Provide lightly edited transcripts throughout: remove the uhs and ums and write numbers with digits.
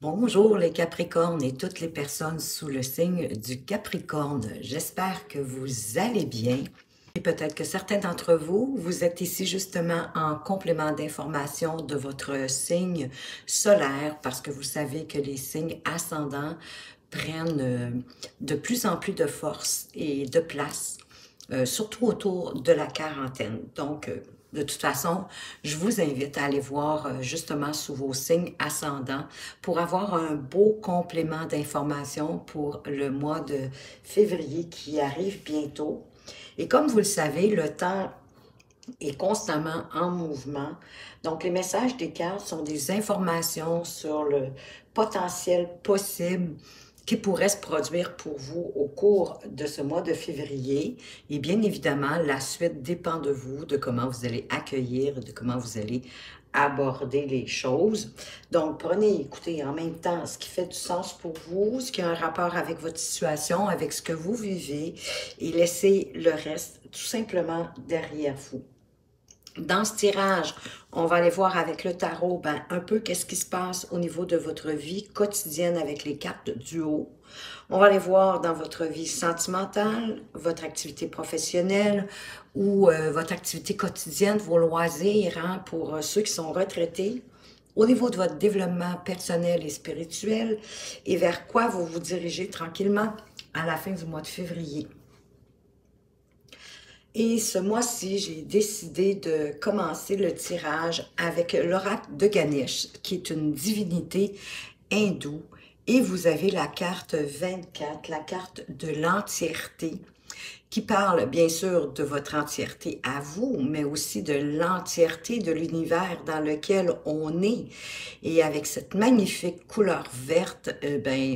Bonjour les Capricornes et toutes les personnes sous le signe du Capricorne. J'espère que vous allez bien. Et peut-être que certains d'entre vous, vous êtes ici justement en complément d'information de votre signe solaire parce que vous savez que les signes ascendants prennent de plus en plus de force et de place, surtout autour de la quarantaine. Donc, de toute façon, je vous invite à aller voir justement sous vos signes ascendants pour avoir un beau complément d'information pour le mois de février qui arrive bientôt. Et comme vous le savez, le temps est constamment en mouvement. Donc, les messages des cartes sont des informations sur le potentiel possible qui pourrait se produire pour vous au cours de ce mois de février. Et bien évidemment, la suite dépend de vous, de comment vous allez accueillir, de comment vous allez aborder les choses. Donc, prenez, écoutez, en même temps, ce qui fait du sens pour vous, ce qui a un rapport avec votre situation, avec ce que vous vivez, et laissez le reste tout simplement derrière vous. Dans ce tirage, on va aller voir avec le tarot un peu qu'est-ce qui se passe au niveau de votre vie quotidienne avec les cartes du haut. On va aller voir dans votre vie sentimentale, votre activité professionnelle ou votre activité quotidienne, vos loisirs, hein, pour ceux qui sont retraités, au niveau de votre développement personnel et spirituel et vers quoi vous vous dirigez tranquillement à la fin du mois de février. Et ce mois-ci, j'ai décidé de commencer le tirage avec l'oracle de Ganesh, qui est une divinité hindoue. Et vous avez la carte 24, la carte de l'entièreté, qui parle bien sûr de votre entièreté à vous, mais aussi de l'entièreté de l'univers dans lequel on est. Et avec cette magnifique couleur verte,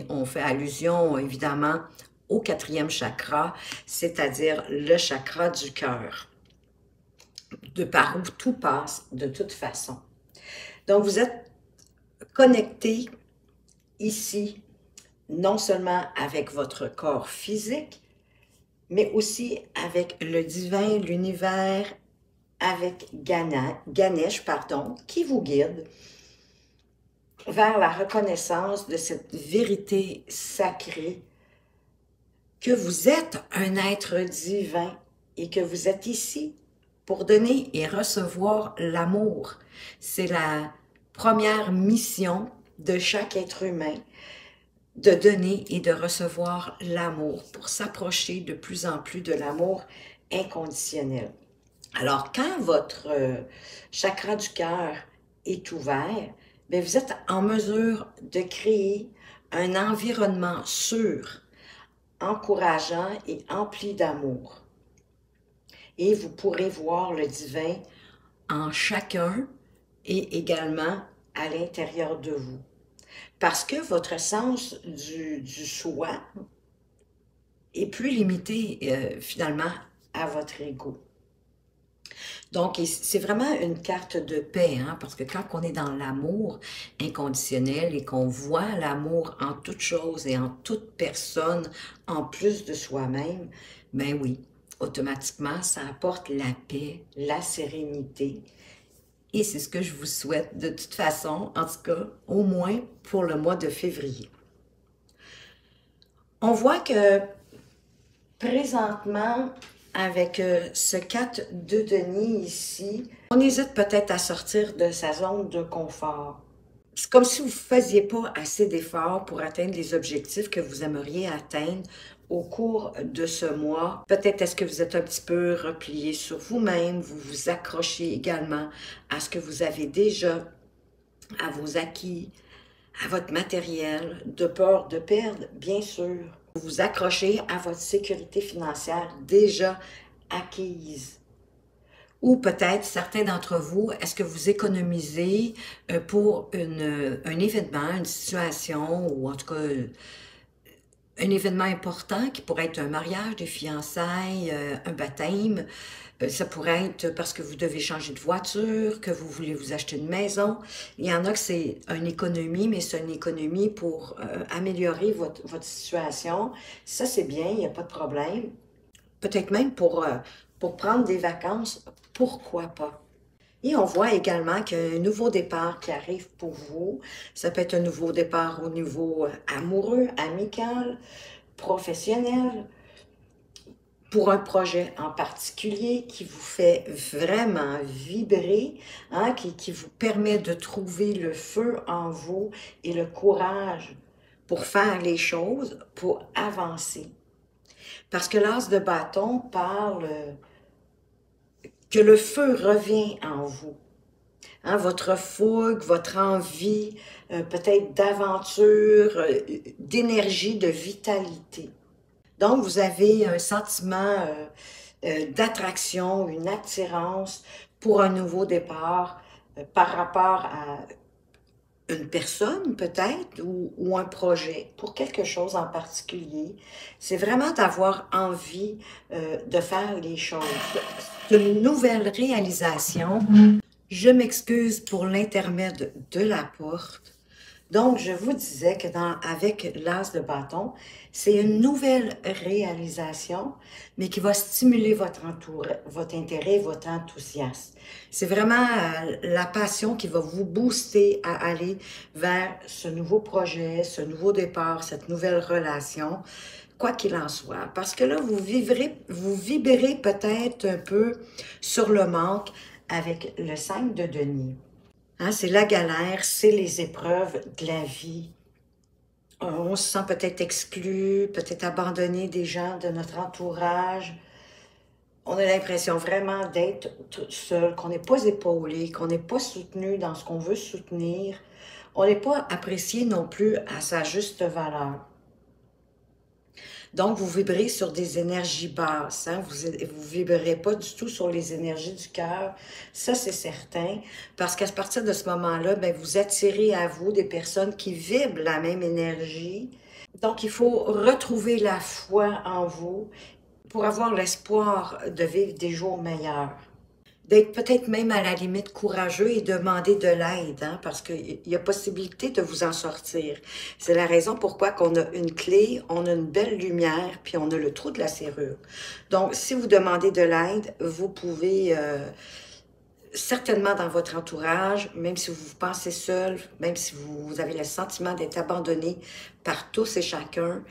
on fait allusion évidemment au quatrième chakra, c'est-à-dire le chakra du cœur, de par où tout passe de toute façon. Donc, vous êtes connecté ici, non seulement avec votre corps physique, mais aussi avec le divin, l'univers, avec Ganesh, qui vous guide vers la reconnaissance de cette vérité sacrée que vous êtes un être divin et que vous êtes ici pour donner et recevoir l'amour. C'est la première mission de chaque être humain, de donner et de recevoir l'amour pour s'approcher de plus en plus de l'amour inconditionnel. Alors, quand votre chakra du cœur est ouvert, bien, vous êtes en mesure de créer un environnement sûr, encourageant et empli d'amour. Et vous pourrez voir le divin en chacun et également à l'intérieur de vous. Parce que votre sens du soi est plus limité finalement à votre ego. Donc, c'est vraiment une carte de paix, hein, parce que quand on est dans l'amour inconditionnel et qu'on voit l'amour en toute chose et en toute personne, en plus de soi-même, ben oui, automatiquement, ça apporte la paix, la sérénité. Et c'est ce que je vous souhaite de toute façon, en tout cas, au moins pour le mois de février. On voit que présentement, avec ce 4 de denier ici, on hésite peut-être à sortir de sa zone de confort. C'est comme si vous ne faisiez pas assez d'efforts pour atteindre les objectifs que vous aimeriez atteindre au cours de ce mois. Peut-être est-ce que vous êtes un petit peu replié sur vous-même, vous vous accrochez également à ce que vous avez déjà, à vos acquis, à votre matériel, de peur de perdre, bien sûr. Vous vous accrochez à votre sécurité financière déjà acquise. Ou peut-être, certains d'entre vous, est-ce que vous économisez pour un événement, une situation, ou en tout cas un événement important qui pourrait être un mariage, des fiançailles, un baptême. Ça pourrait être parce que vous devez changer de voiture, que vous voulez vous acheter une maison. Il y en a que c'est une économie, mais c'est une économie pour améliorer votre situation. Ça, c'est bien, il n'y a pas de problème. Peut-être même pour prendre des vacances, pourquoi pas? Et on voit également qu'il y a un nouveau départ qui arrive pour vous. Ça peut être un nouveau départ au niveau amoureux, amical, professionnel, pour un projet en particulier qui vous fait vraiment vibrer, hein, qui vous permet de trouver le feu en vous et le courage pour faire les choses, pour avancer. Parce que l'as de bâton parle que le feu revient en vous. Hein, votre fougue, votre envie, peut-être d'aventure, d'énergie, de vitalité. Donc, vous avez un sentiment d'attraction, une attirance pour un nouveau départ par rapport à une personne peut-être ou un projet pour quelque chose en particulier. C'est vraiment d'avoir envie de faire les choses. C'est une nouvelle réalisation. Je m'excuse pour l'intermède de la porte. Donc, je vous disais que avec l'as de bâton, c'est une nouvelle réalisation, mais qui va stimuler votre intérêt, votre enthousiasme. C'est vraiment la passion qui va vous booster à aller vers ce nouveau projet, ce nouveau départ, cette nouvelle relation, quoi qu'il en soit. Parce que là, vous vibrez peut-être un peu sur le manque avec le 5 de denier. Hein, c'est la galère, c'est les épreuves de la vie. On se sent peut-être exclu, peut-être abandonné des gens de notre entourage. On a l'impression vraiment d'être seul, qu'on n'est pas épaulé, qu'on n'est pas soutenu dans ce qu'on veut soutenir. On n'est pas apprécié non plus à sa juste valeur. Donc, vous vibrez sur des énergies basses. Hein? Vous ne vibrerez pas du tout sur les énergies du cœur. Ça, c'est certain. Parce qu'à partir de ce moment-là, ben, vous attirez à vous des personnes qui vibrent la même énergie. Donc, il faut retrouver la foi en vous pour avoir l'espoir de vivre des jours meilleurs. D'être peut-être même à la limite courageux et demander de l'aide, hein, parce qu'il y a possibilité de vous en sortir. C'est la raison pourquoi qu'on a une clé, on a une belle lumière, puis on a le trou de la serrure. Donc, si vous demandez de l'aide, vous pouvez certainement dans votre entourage, même si vous vous pensez seul, même si vous avez le sentiment d'être abandonné par tous et chacun,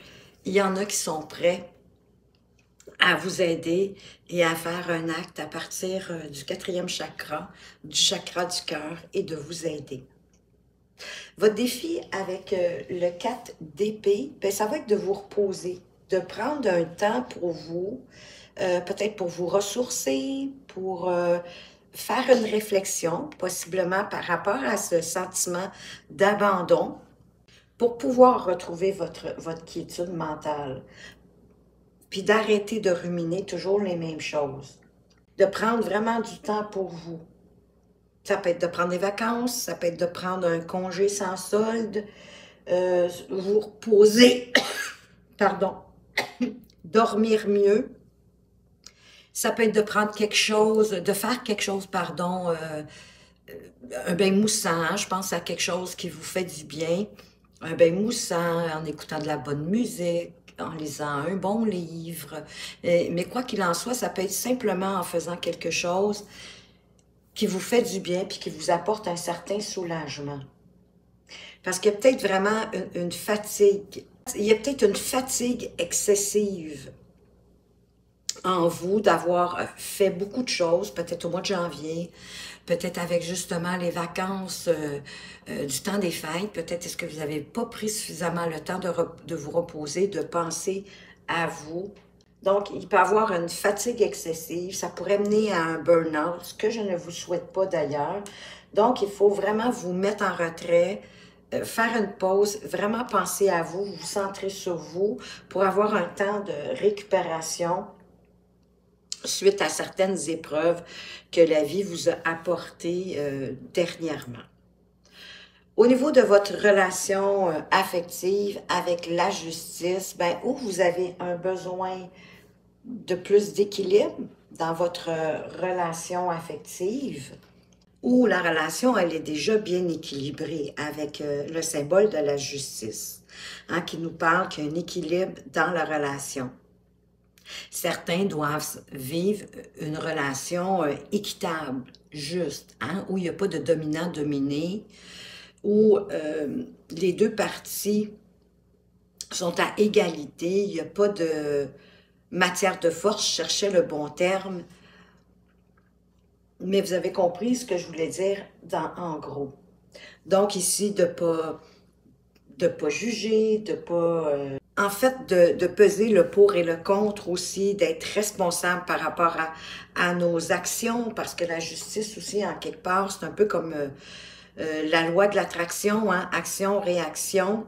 il y en a qui sont prêts à vous aider et à faire un acte à partir du 4e chakra, du chakra du cœur et de vous aider. Votre défi avec le 4 d'épée, ben, ça va être de vous reposer, de prendre un temps pour vous, peut-être pour vous ressourcer, pour faire une réflexion, possiblement par rapport à ce sentiment d'abandon, pour pouvoir retrouver votre quiétude mentale. Puis d'arrêter de ruminer toujours les mêmes choses. De prendre vraiment du temps pour vous. Ça peut être de prendre des vacances, ça peut être de prendre un congé sans solde, vous reposer, pardon, dormir mieux. Ça peut être de prendre quelque chose, de faire quelque chose, pardon, un bain moussant, je pense à quelque chose qui vous fait du bien. Un bain moussant, en écoutant de la bonne musique, en lisant un bon livre. Mais quoi qu'il en soit, ça peut être simplement en faisant quelque chose qui vous fait du bien puis qui vous apporte un certain soulagement. Parce qu'il y a peut-être vraiment une fatigue. Il y a peut-être une fatigue excessive en vous d'avoir fait beaucoup de choses, peut-être au mois de janvier, peut-être avec justement les vacances du temps des fêtes, peut-être est-ce que vous n'avez pas pris suffisamment le temps de vous reposer, de penser à vous. Donc, il peut y avoir une fatigue excessive, ça pourrait mener à un burn-out, ce que je ne vous souhaite pas d'ailleurs. Donc, il faut vraiment vous mettre en retrait, faire une pause, vraiment penser à vous, vous centrer sur vous pour avoir un temps de récupération suite à certaines épreuves que la vie vous a apportées dernièrement. Au niveau de votre relation affective avec la justice, ben, où vous avez un besoin de plus d'équilibre dans votre relation affective, où la relation, elle est déjà bien équilibrée avec le symbole de la justice, hein, qui nous parle qu'il y a un équilibre dans la relation. Certains doivent vivre une relation équitable, juste, hein, où il n'y a pas de dominant-dominé, où les deux parties sont à égalité, il n'y a pas de matière de force, je cherchais le bon terme, mais vous avez compris ce que je voulais dire en gros. Donc ici, de pas juger, de pas... en fait, de peser le pour et le contre aussi, d'être responsable par rapport à nos actions, parce que la justice aussi, en quelque part, c'est un peu comme la loi de l'attraction, hein, action-réaction.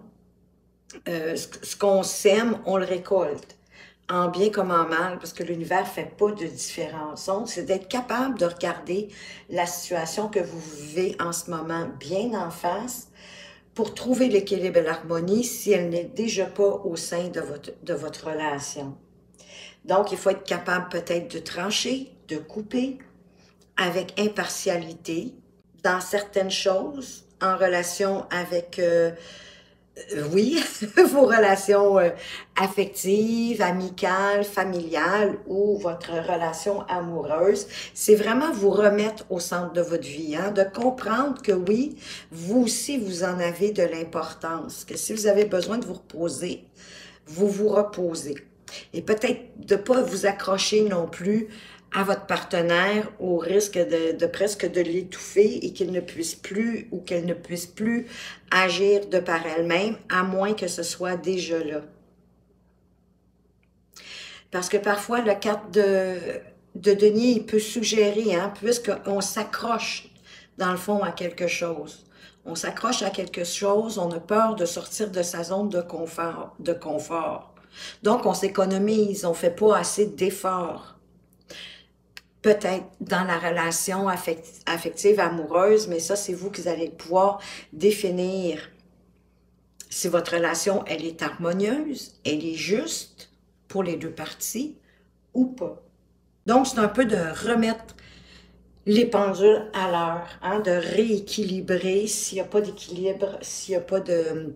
Ce qu'on sème, on le récolte, en bien comme en mal, parce que l'univers ne fait pas de différence. Donc, c'est d'être capable de regarder la situation que vous vivez en ce moment bien en face, pour trouver l'équilibre et l'harmonie si elle n'est déjà pas au sein de votre relation. Donc, il faut être capable peut-être de trancher, de couper avec impartialité dans certaines choses en relation avec, oui, vos relations affectives, amicales, familiales ou votre relation amoureuse. C'est vraiment vous remettre au centre de votre vie, hein, de comprendre que oui, vous aussi, vous en avez de l'importance, que si vous avez besoin de vous reposer, vous vous reposez. Et peut-être de ne pas vous accrocher non plus à votre partenaire au risque de presque de l'étouffer et qu'il ne puisse plus ou qu'elle ne puisse plus agir de par elle-même, à moins que ce soit déjà là. Parce que parfois, le cadre de denier, il peut suggérer, hein, puisqu'on s'accroche, dans le fond, à quelque chose. On s'accroche à quelque chose, on a peur de sortir de sa zone de confort. Donc, on s'économise, on ne fait pas assez d'efforts. Peut-être dans la relation affective, amoureuse, mais ça, c'est vous qui allez pouvoir définir si votre relation, elle est harmonieuse, elle est juste pour les deux parties ou pas. Donc, c'est un peu de remettre les pendules à l'heure, hein, de rééquilibrer s'il n'y a pas d'équilibre, s'il n'y a pas de...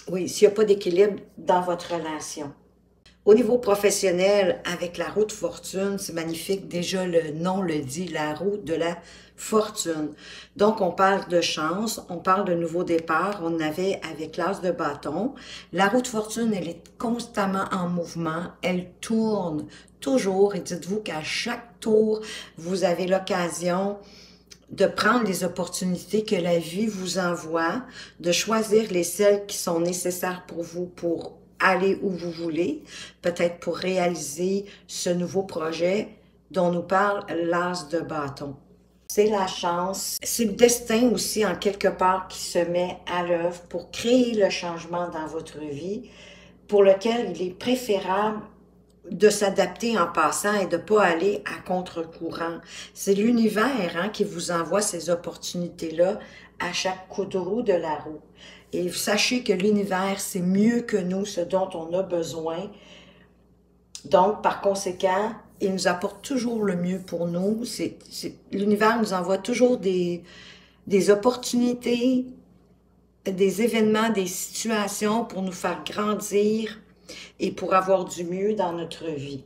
Oui, s'il n'y a pas d'équilibre dans votre relation. Au niveau professionnel, avec la roue de fortune, c'est magnifique. Déjà, le nom le dit, la roue de la fortune. Donc, on parle de chance, on parle de nouveau départ. On avait avec l'as de bâton. La roue de fortune, elle est constamment en mouvement. Elle tourne toujours. Et dites-vous qu'à chaque tour, vous avez l'occasion de prendre les opportunités que la vie vous envoie, de choisir les celles qui sont nécessaires pour vous pour aller où vous voulez, peut-être pour réaliser ce nouveau projet dont nous parle l'as de bâton. C'est la chance, c'est le destin aussi en quelque part qui se met à l'œuvre pour créer le changement dans votre vie, pour lequel il est préférable de s'adapter en passant et de ne pas aller à contre-courant. C'est l'univers, hein, qui vous envoie ces opportunités-là à chaque coup de roue de la roue. Et sachez que l'univers, c'est mieux que nous, ce dont on a besoin. Donc, par conséquent, il nous apporte toujours le mieux pour nous. L'univers nous envoie toujours des opportunités, des événements, des situations pour nous faire grandir et pour avoir du mieux dans notre vie.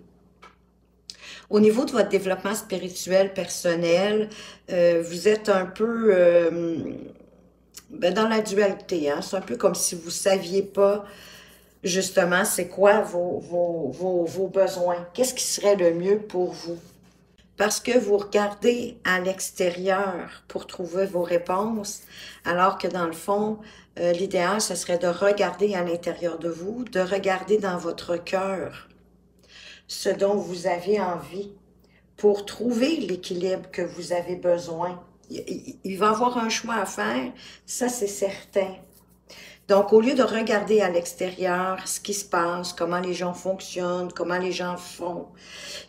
Au niveau de votre développement spirituel, personnel, vous êtes un peu dans la dualité. Hein? C'est un peu comme si vous ne saviez pas justement c'est quoi vos besoins. Qu'est-ce qui serait le mieux pour vous? Parce que vous regardez à l'extérieur pour trouver vos réponses, alors que dans le fond, l'idéal, ce serait de regarder à l'intérieur de vous, de regarder dans votre cœur ce dont vous avez envie pour trouver l'équilibre que vous avez besoin. Il va y avoir un choix à faire, ça c'est certain. Donc, au lieu de regarder à l'extérieur ce qui se passe, comment les gens fonctionnent, comment les gens font,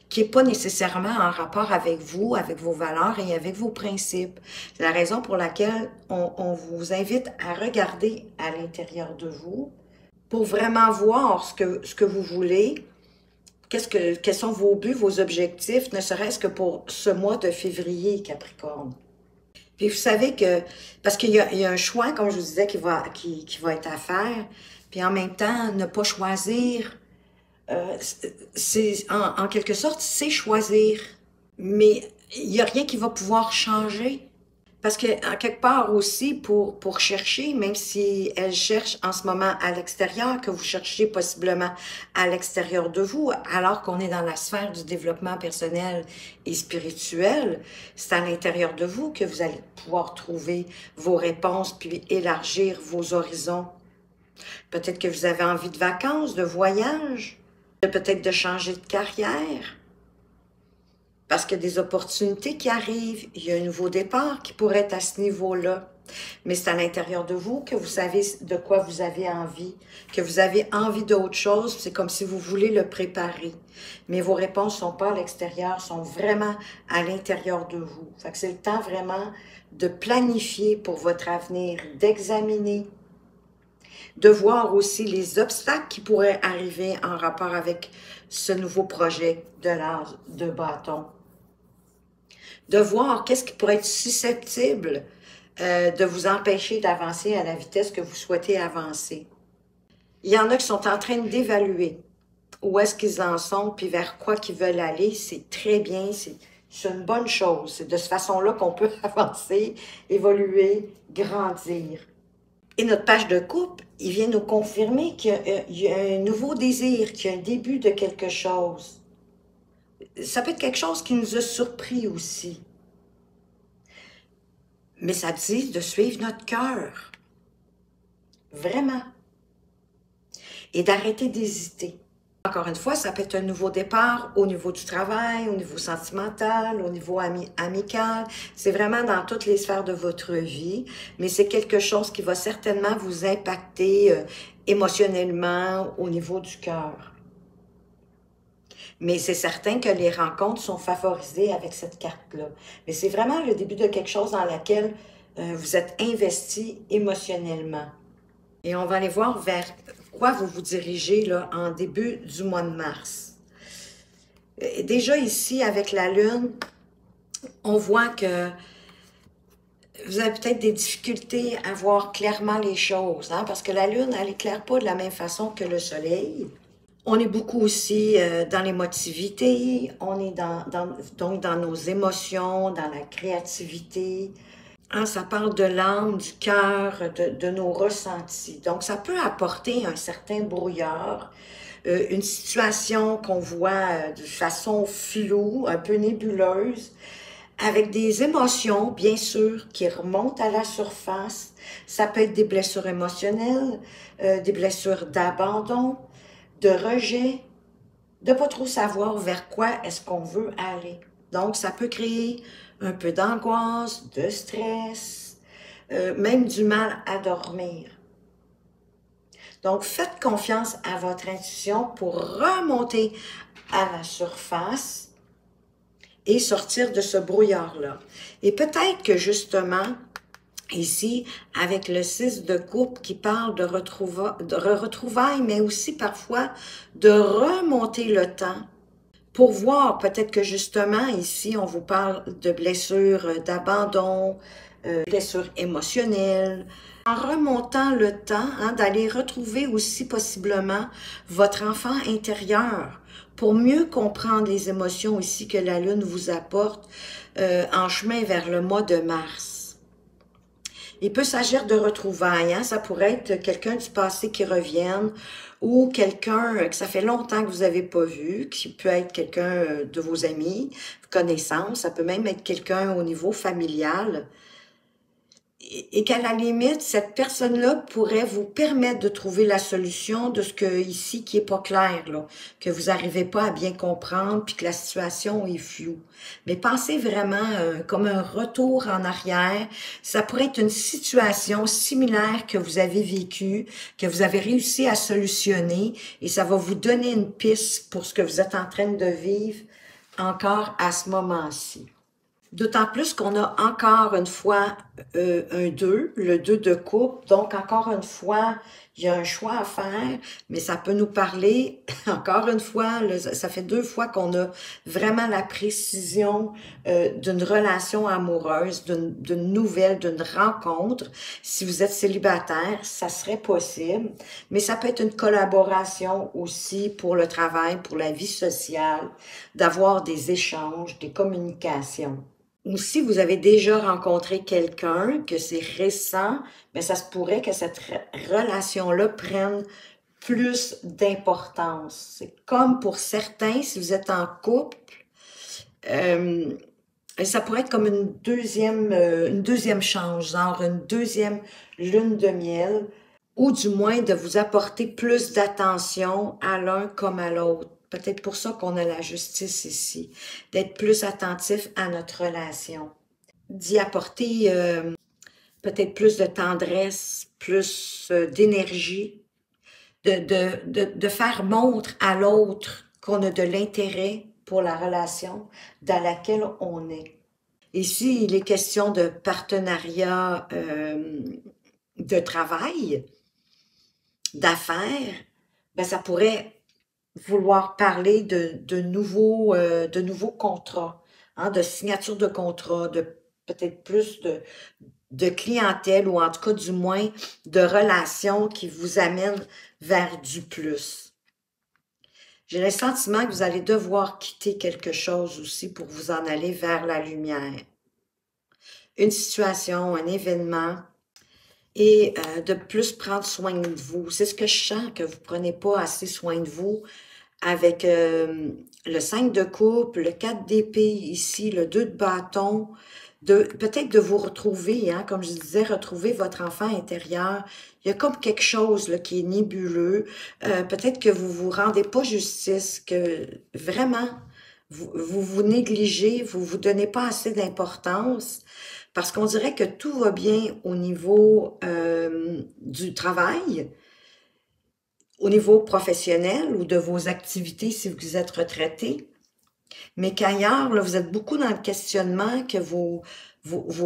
qui n'est pas nécessairement en rapport avec vous, avec vos valeurs et avec vos principes. C'est la raison pour laquelle on vous invite à regarder à l'intérieur de vous pour vraiment voir ce que vous voulez, quels sont vos buts, vos objectifs, ne serait-ce que pour ce mois de février, Capricorne. Puis vous savez que, parce qu'il y a un choix, comme je vous disais, qui va être à faire, puis en même temps, ne pas choisir, c'est en quelque sorte, c'est choisir. Mais il n'y a rien qui va pouvoir changer. Parce que, en quelque part aussi, pour chercher, même si elle cherche en ce moment à l'extérieur, que vous cherchez possiblement à l'extérieur de vous, alors qu'on est dans la sphère du développement personnel et spirituel, c'est à l'intérieur de vous que vous allez pouvoir trouver vos réponses puis élargir vos horizons. Peut-être que vous avez envie de vacances, de voyage, peut-être de changer de carrière. Parce qu'il y a des opportunités qui arrivent, il y a un nouveau départ qui pourrait être à ce niveau-là. Mais c'est à l'intérieur de vous que vous savez de quoi vous avez envie, que vous avez envie d'autre chose, c'est comme si vous voulez le préparer. Mais vos réponses ne sont pas à l'extérieur, sont vraiment à l'intérieur de vous. Fait que c'est le temps vraiment de planifier pour votre avenir, d'examiner, de voir aussi les obstacles qui pourraient arriver en rapport avec ce nouveau projet de l'art de bâton. De voir qu'est-ce qui pourrait être susceptible de vous empêcher d'avancer à la vitesse que vous souhaitez avancer. Il y en a qui sont en train d'évaluer où est-ce qu'ils en sont, puis vers quoi qu'ils veulent aller. C'est très bien, c'est une bonne chose. C'est de cette façon-là qu'on peut avancer, évoluer, grandir. Et notre page de couple, il vient nous confirmer qu'il y a un nouveau désir, qu'il y a un début de quelque chose. Ça peut être quelque chose qui nous a surpris aussi. Mais ça dit de suivre notre cœur. Vraiment. Et d'arrêter d'hésiter. Encore une fois, ça peut être un nouveau départ au niveau du travail, au niveau sentimental, au niveau amical. C'est vraiment dans toutes les sphères de votre vie, mais c'est quelque chose qui va certainement vous impacter émotionnellement au niveau du cœur. Mais c'est certain que les rencontres sont favorisées avec cette carte-là. Mais c'est vraiment le début de quelque chose dans laquelle vous êtes investi émotionnellement. Et on va aller voir vers quoi vous vous dirigez là, en début du mois de mars. Et déjà ici, avec la Lune, on voit que vous avez peut-être des difficultés à voir clairement les choses, hein, parce que la Lune, elle n'éclaire pas de la même façon que le Soleil. On est beaucoup aussi dans l'émotivité, on est donc dans nos émotions, dans la créativité. Hein, ça parle de l'âme, du cœur, de nos ressentis. Donc, ça peut apporter un certain brouillard, une situation qu'on voit de façon floue, un peu nébuleuse, avec des émotions, bien sûr, qui remontent à la surface. Ça peut être des blessures émotionnelles, des blessures d'abandon, de rejet, de pas trop savoir vers quoi est-ce qu'on veut aller. Donc, ça peut créer un peu d'angoisse, de stress, même du mal à dormir. Donc, faites confiance à votre intuition pour remonter à la surface et sortir de ce brouillard-là. Et peut-être que justement, ici, avec le 6 de coupe qui parle de retrouvailles, mais aussi parfois de remonter le temps pour voir peut-être que justement ici, on vous parle de blessures d'abandon, blessures émotionnelles. En remontant le temps, hein, d'aller retrouver aussi possiblement votre enfant intérieur pour mieux comprendre les émotions ici que la Lune vous apporte en chemin vers le mois de mars. Il peut s'agir de retrouvailles, hein? Ça pourrait être quelqu'un du passé qui revienne ou quelqu'un que ça fait longtemps que vous n'avez pas vu, qui peut être quelqu'un de vos amis, connaissances, ça peut même être quelqu'un au niveau familial. Et qu'à la limite, cette personne-là pourrait vous permettre de trouver la solution de ce que ici qui est pas clair, là, que vous n'arrivez pas à bien comprendre, puis que la situation est floue. Mais pensez vraiment comme un retour en arrière. Ça pourrait être une situation similaire que vous avez vécue, que vous avez réussi à solutionner, et ça va vous donner une piste pour ce que vous êtes en train de vivre encore à ce moment-ci. D'autant plus qu'on a encore une fois un 2, le 2 de coupe. Donc, encore une fois, il y a un choix à faire, mais ça peut nous parler, encore une fois, là, ça fait 2 fois qu'on a vraiment la précision d'une relation amoureuse, d'une nouvelle, d'une rencontre. Si vous êtes célibataire, ça serait possible, mais ça peut être une collaboration aussi pour le travail, pour la vie sociale, d'avoir des échanges, des communications. Ou si vous avez déjà rencontré quelqu'un, que c'est récent, mais ça se pourrait que cette relation-là prenne plus d'importance. C'est comme pour certains, si vous êtes en couple, euh, ça pourrait être comme une deuxième chance, genre une deuxième lune de miel, ou du moins de vous apporter plus d'attention à l'un comme à l'autre. Peut-être pour ça qu'on a la justice ici, d'être plus attentif à notre relation, d'y apporter peut-être plus de tendresse, plus d'énergie, de faire montre à l'autre qu'on a de l'intérêt pour la relation dans laquelle on est. Ici, il est question de partenariat de travail, d'affaires, ben ça pourrait vouloir parler de nouveaux contrats, hein, de signature de contrats, de peut-être plus de clientèle ou en tout cas du moins de relations qui vous amènent vers du plus. J'ai le sentiment que vous allez devoir quitter quelque chose aussi pour vous en aller vers la lumière. Une situation, un événement, et de plus prendre soin de vous. C'est ce que je sens, que vous ne prenez pas assez soin de vous avec le 5 de coupe, le 4 d'épée ici, le 2 de bâton, peut-être de vous retrouver, hein, comme je disais, retrouver votre enfant intérieur. Il y a comme quelque chose là, qui est nébuleux. Peut-être que vous vous rendez pas justice, que vraiment, vous négligez, vous vous donnez pas assez d'importance, parce qu'on dirait que tout va bien au niveau du travail, au niveau professionnel ou de vos activités si vous êtes retraité, mais qu'ailleurs, là, vous êtes beaucoup dans le questionnement, que vous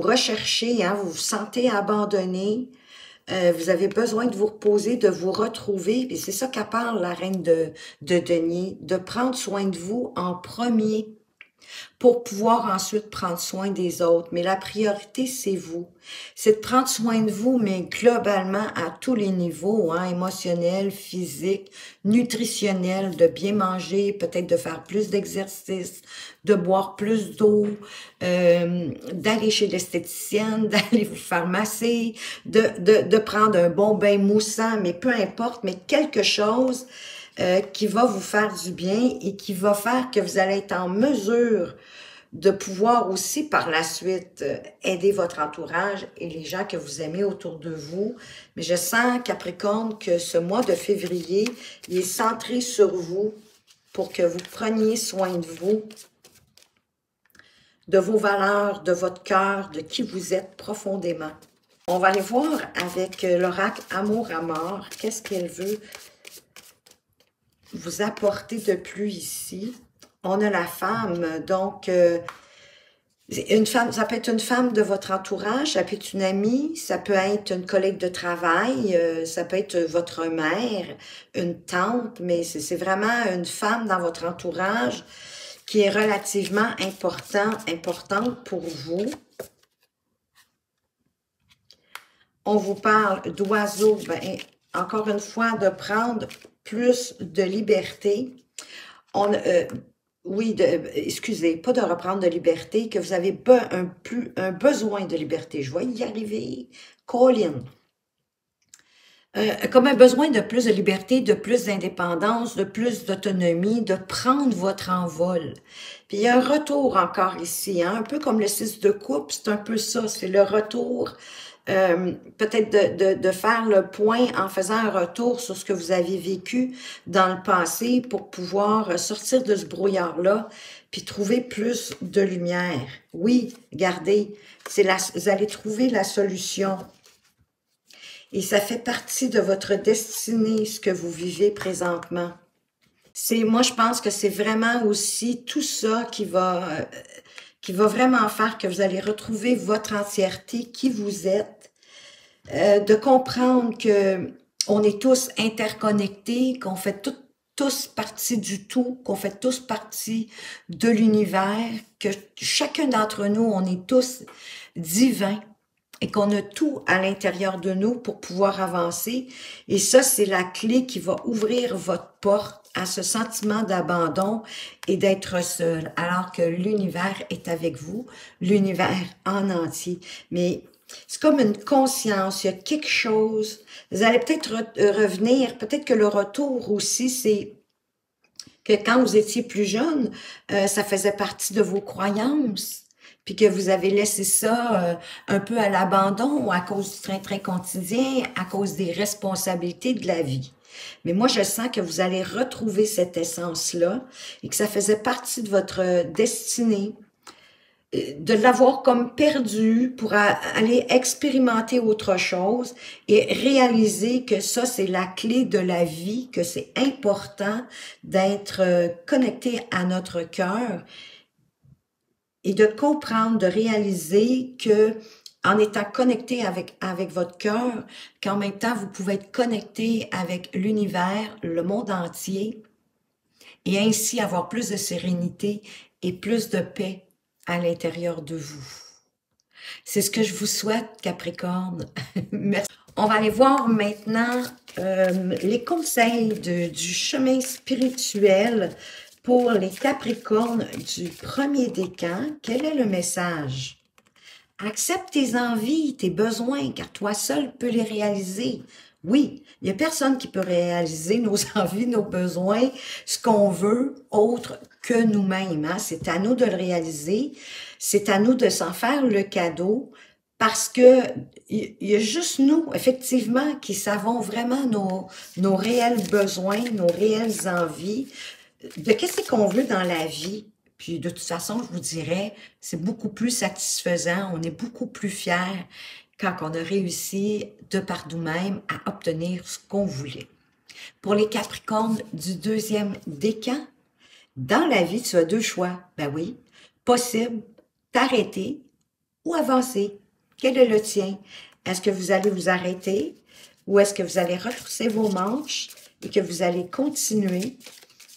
recherchez, hein, vous vous sentez abandonné, vous avez besoin de vous reposer, de vous retrouver, et c'est ça qu'a parle la reine de denier, de prendre soin de vous en premier, pour pouvoir ensuite prendre soin des autres. Mais la priorité, c'est vous. C'est de prendre soin de vous, mais globalement à tous les niveaux, hein, émotionnel, physique, nutritionnel, de bien manger, peut-être de faire plus d'exercice, de boire plus d'eau, d'aller chez l'esthéticienne, d'aller vous faire masser, de prendre un bon bain moussant, mais peu importe, mais quelque chose qui va vous faire du bien et qui va faire que vous allez être en mesure de pouvoir aussi par la suite aider votre entourage et les gens que vous aimez autour de vous. Mais je sens, Capricorne, que ce mois de février, il est centré sur vous pour que vous preniez soin de vous, de vos valeurs, de votre cœur, de qui vous êtes profondément. On va aller voir avec l'oracle Amour à mort, qu'est-ce qu'elle veut vous apporter de plus ici. On a la femme, donc une femme, ça peut être une femme de votre entourage, ça peut être une amie, ça peut être une collègue de travail, ça peut être votre mère, une tante, mais c'est vraiment une femme dans votre entourage qui est relativement importante pour vous. On vous parle d'oiseaux, ben, encore une fois, de prendre plus de liberté. Oui, excusez, pas de reprendre de liberté, que vous avez un besoin de liberté. Je vais y arriver. Colin. Comme un besoin de plus de liberté, de plus d'indépendance, de plus d'autonomie, de prendre votre envol. Puis il y a un retour encore ici, hein, un peu comme le 6 de coupe, c'est un peu ça, c'est le retour. Peut-être de faire le point en faisant un retour sur ce que vous avez vécu dans le passé pour pouvoir sortir de ce brouillard-là puis trouver plus de lumière. Oui, regardez, vous allez trouver la solution. Et ça fait partie de votre destinée, ce que vous vivez présentement. Moi, je pense que c'est vraiment aussi tout ça qui va qui va vraiment faire que vous allez retrouver votre entièreté, qui vous êtes, de comprendre que on est tous interconnectés, qu'on fait tous partie du tout, qu'on fait tous partie de l'univers, que chacun d'entre nous, on est tous divins et qu'on a tout à l'intérieur de nous pour pouvoir avancer. Et ça, c'est la clé qui va ouvrir votre porte à ce sentiment d'abandon et d'être seul, alors que l'univers est avec vous, l'univers en entier. Mais c'est comme une conscience, il y a quelque chose. Vous allez peut-être revenir, peut-être que le retour aussi, c'est que quand vous étiez plus jeune, ça faisait partie de vos croyances, puis que vous avez laissé ça un peu à l'abandon à cause du train-train quotidien, à cause des responsabilités de la vie. Mais moi, je sens que vous allez retrouver cette essence-là et que ça faisait partie de votre destinée, de l'avoir comme perdu pour aller expérimenter autre chose et réaliser que ça, c'est la clé de la vie, que c'est important d'être connecté à notre cœur et de comprendre, de réaliser que en étant connecté avec votre cœur, qu'en même temps, vous pouvez être connecté avec l'univers, le monde entier, et ainsi avoir plus de sérénité et plus de paix à l'intérieur de vous. C'est ce que je vous souhaite, Capricorne. Merci. On va aller voir maintenant les conseils du chemin spirituel pour les Capricornes du premier décan. Quel est le message? Accepte tes envies, tes besoins, car toi seul peux les réaliser. Oui, il n'y a personne qui peut réaliser nos envies, nos besoins, ce qu'on veut, autre que nous-mêmes. Hein? C'est à nous de le réaliser, c'est à nous de s'en faire le cadeau, parce que il y a juste nous, effectivement, qui savons vraiment nos réels besoins, nos réelles envies, de qu'est-ce qu'on veut dans la vie. Puis de toute façon, je vous dirais, c'est beaucoup plus satisfaisant, on est beaucoup plus fiers quand on a réussi de par nous-mêmes à obtenir ce qu'on voulait. Pour les Capricornes du deuxième décan, dans la vie, tu as deux choix. Ben oui, possible, t'arrêter ou avancer. Quel est le tien? Est-ce que vous allez vous arrêter ou est-ce que vous allez retrousser vos manches et que vous allez continuer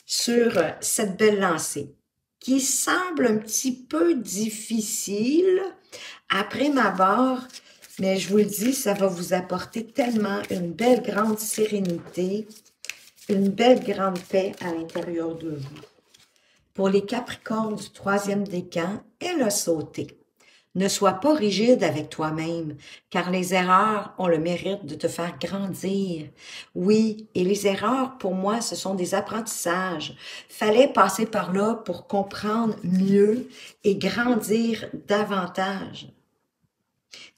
sur cette belle lancée qui semble un petit peu difficile à prime abord, mais je vous le dis, ça va vous apporter tellement une belle grande sérénité, une belle grande paix à l'intérieur de vous. Pour les Capricornes du troisième décan, elle a sauté. Ne sois pas rigide avec toi-même, car les erreurs ont le mérite de te faire grandir. Oui, et les erreurs, pour moi, ce sont des apprentissages. Fallait passer par là pour comprendre mieux et grandir davantage.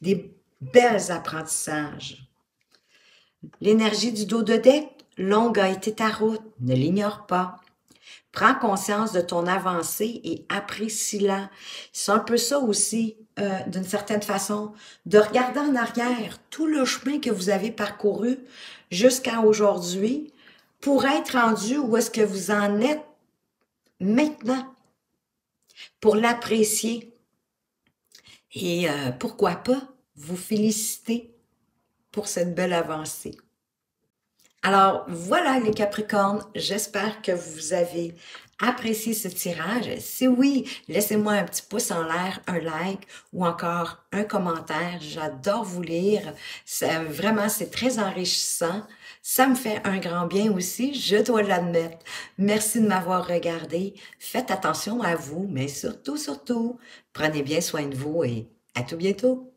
Des belles apprentissages. L'énergie du dos de deck, longue a été ta route, ne l'ignore pas. Prends conscience de ton avancée et apprécie-la. C'est un peu ça aussi, d'une certaine façon, de regarder en arrière tout le chemin que vous avez parcouru jusqu'à aujourd'hui pour être rendu où est-ce que vous en êtes maintenant, pour l'apprécier. Et pourquoi pas vous féliciter pour cette belle avancée. Alors, voilà les Capricornes, j'espère que vous avez apprécié ce tirage. Si oui, laissez-moi un petit pouce en l'air, un like ou encore un commentaire. J'adore vous lire. Vraiment, c'est très enrichissant. Ça me fait un grand bien aussi, je dois l'admettre. Merci de m'avoir regardé. Faites attention à vous, mais surtout, prenez bien soin de vous et à tout bientôt.